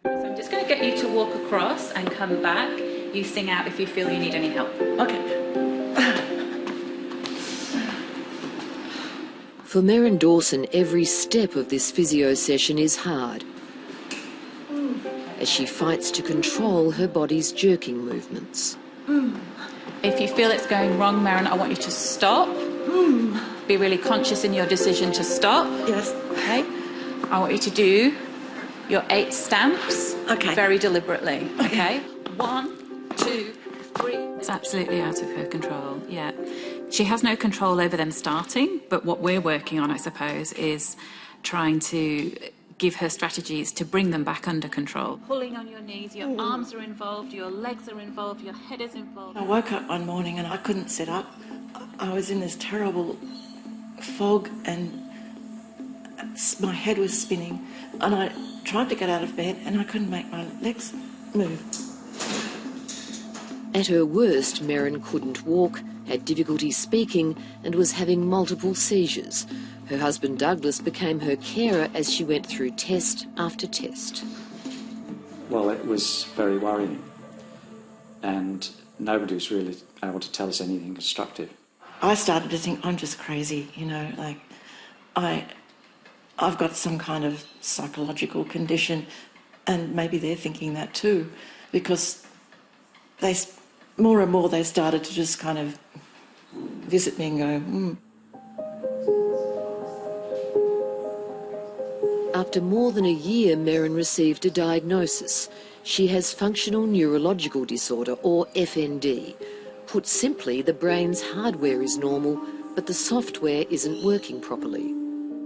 So I'm just going to get you to walk across and come back. You sing out if you feel you need any help. Okay. For Merrin Dawson, every step of this physio session is hard as she fights to control her body's jerking movements. If you feel it's going wrong, Merrin, I want you to stop. Be really conscious in your decision to stop. Yes. Okay. I want you to do your 8 stamps. Okay. Very deliberately. Okay. 1, 2, 3. It's absolutely out of her control. Yeah. She has no control over them starting, but what we're working on, I suppose, is trying to give her strategies to bring them back under control. Pulling on your knees, your arms are involved, your legs are involved, your head is involved. I woke up one morning and I couldn't sit up. I was in this terrible fog and my head was spinning, and I tried to get out of bed and I couldn't make my legs move. At her worst, Merrin couldn't walk, had difficulty speaking and was having multiple seizures. Her husband Douglas became her carer as she went through test after test. Well, it was very worrying, and nobody was really able to tell us anything constructive. I started to think, I'm just crazy, you know, like I've got some kind of psychological condition, and maybe they're thinking that too, because they more and more they started to just kind of visit me and go, After more than a year, Merrin received a diagnosis. She has functional neurological disorder, or FND. Put simply, the brain's hardware is normal, but the software isn't working properly.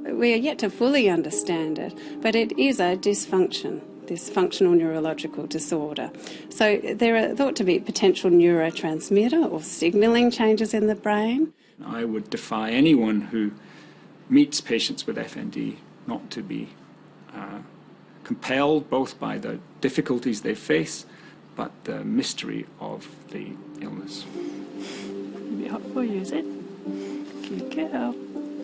We are yet to fully understand it, but it is a dysfunction, this functional neurological disorder. So there are thought to be potential neurotransmitter or signalling changes in the brain. I would defy anyone who meets patients with FND not to be compelled both by the difficulties they face, but the mystery of the illness. Be helpful, use it. Good girl.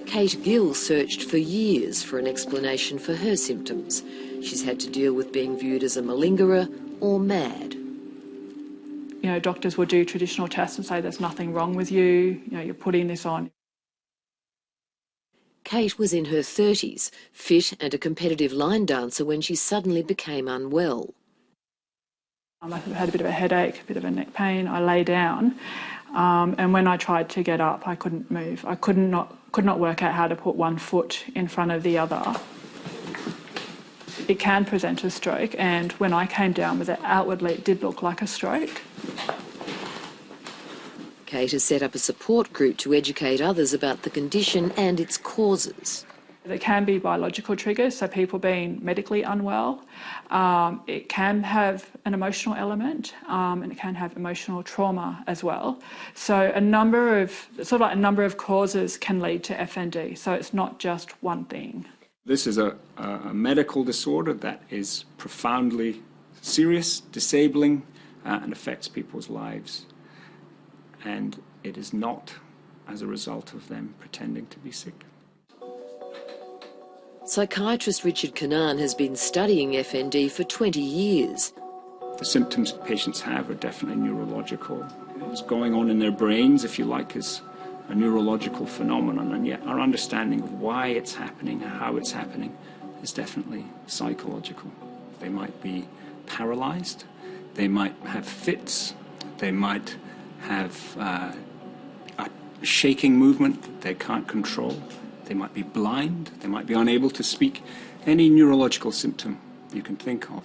Kate Gill searched for years for an explanation for her symptoms. She's had to deal with being viewed as a malingerer or mad. You know, doctors will do traditional tests and say there's nothing wrong with you, you know, you're putting this on. Kate was in her 30s, fit and a competitive line dancer when she suddenly became unwell. I had a bit of a headache, a bit of a neck pain. I lay down, and when I tried to get up, I couldn't move. I could not work out how to put one foot in front of the other. It can present as stroke, and when I came down with it outwardly, it did look like a stroke. Kate has set up a support group to educate others about the condition and its causes. There can be biological triggers, so people being medically unwell. It can have an emotional element, and it can have emotional trauma as well. So a number of causes can lead to FND, so it's not just one thing. This is a medical disorder that is profoundly serious, disabling, and affects people's lives. And it is not as a result of them pretending to be sick. Psychiatrist Richard Canaan has been studying FND for 20 years. The symptoms patients have are definitely neurological. What's going on in their brains, if you like, is a neurological phenomenon, and yet our understanding of why it's happening, how it's happening, is definitely psychological. They might be paralyzed, they might have fits, they might have a shaking movement that they can't control, they might be blind, they might be unable to speak, any neurological symptom you can think of.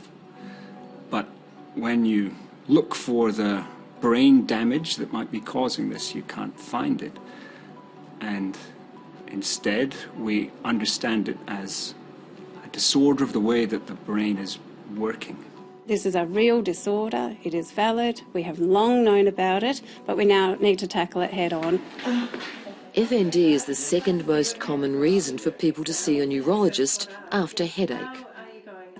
But when you look for the brain damage that might be causing this, you can't find it. And instead, we understand it as a disorder of the way that the brain is working. This is a real disorder, it is valid, we have long known about it, but we now need to tackle it head on. FND is the second most common reason for people to see a neurologist after headache.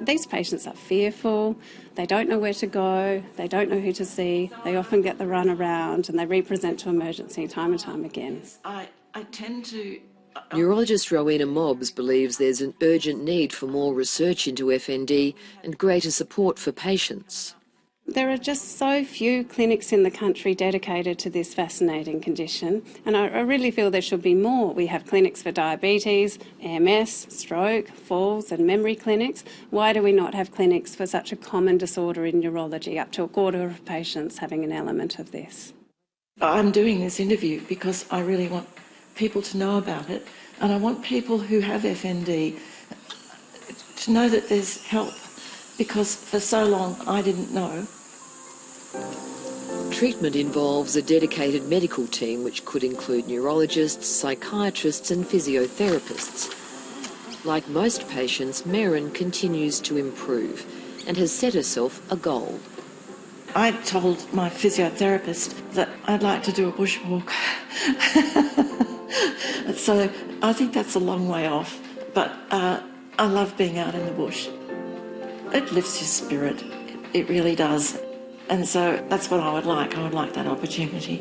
These patients are fearful, they don't know where to go, they don't know who to see, they often get the run around and they represent to emergency time and time again. I tend to Neurologist Rowena Mobbs believes there's an urgent need for more research into FND and greater support for patients. There are just so few clinics in the country dedicated to this fascinating condition, and I really feel there should be more. We have clinics for diabetes, MS, stroke, falls and memory clinics. Why do we not have clinics for such a common disorder in neurology, up to a quarter of patients having an element of this? I'm doing this interview because I really want people to know about it, and I want people who have FND to know that there's help, because for so long I didn't know. Treatment involves a dedicated medical team which could include neurologists, psychiatrists and physiotherapists. Like most patients, Merrin continues to improve and has set herself a goal. I told my physiotherapist that I'd like to do a bushwalk. So I think that's a long way off, but I love being out in the bush. It lifts your spirit, it really does. And so that's what I would like that opportunity.